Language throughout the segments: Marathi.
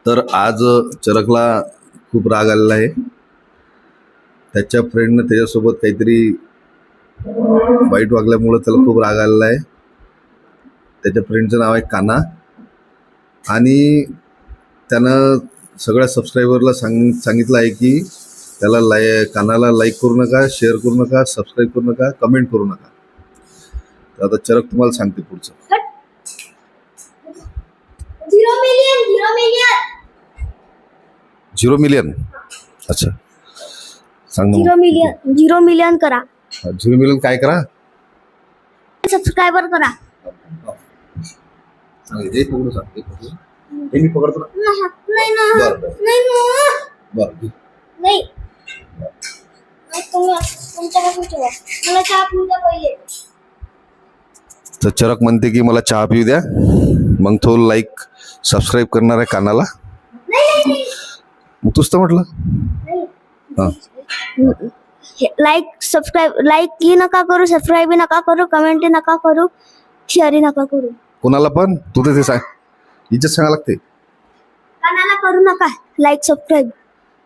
तर आज चरकला खूप राग आलेला आहे. त्याच्या फ्रेंडनं त्याच्यासोबत काहीतरी वाईट वागल्यामुळं त्याला खूप राग आलेला आहे. त्याच्या फ्रेंडचं नाव आहे काना आणि त्यानं सगळ्या सबस्क्रायबरला सांगितलं आहे की त्याला कानाला लाईक करू नका, शेअर करू नका, सबस्क्राईब करू नका, कमेंट करू नका. तर आता चरक तुम्हाला सांगते पुढचं. 0 मिलियन. अच्छा सांग. 0 मिलियन करा. 0 मिलियन काय करा? सबस्क्रायबर करा. हे पकडू सांग. हे मी पकडतो ना. नाही ना. बरं नाही ना. बरं. नाही. तुमच्यापासून ठेवा. मला चहा पिऊ द्या पहिले. तर चरक म्हणते की मला चहा पिऊ द्या, मग तो लाईक सबस्क्राईब करणार आहे कानाला. मग तूच तर म्हटलं. हां लाईक सबस्क्राईब ही नका करू, सबस्क्राईब नका करू, कमेंट नका करू, शेअर नका करू. कोणाला पण तू तर ते सांग, हिच्यात सांगा लागते. कानाला करू नका लाईक सबस्क्राईब,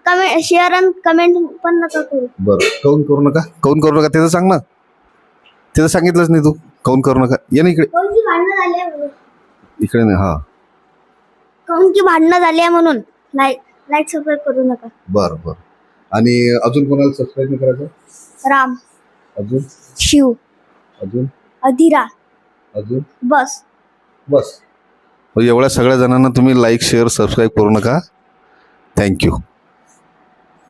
कमेंट शेअर आणि कमेंट पण नका करू. बरं काऊन करू नका? काऊन करू नका ते तर सांग ना. ते तर सांगितलंच नाही तू. काऊन करू नका? ये ना इकडे. कोणती भांडणं झाली आहे म्हणून. इकडे नाही. हा कोणती भांडणं झाली आहे म्हणून लाईक सबस्क्राईब करू नका. बरं बरं. आणि अजून कोणाला सबस्क्राईब नाही करायचं? राम, अजून शिव, अजून अधिरा, अजून बस. एवढ्या सगळ्या जणांना तुम्ही लाईक शेअर सबस्क्राईब करू नका. थँक्यू.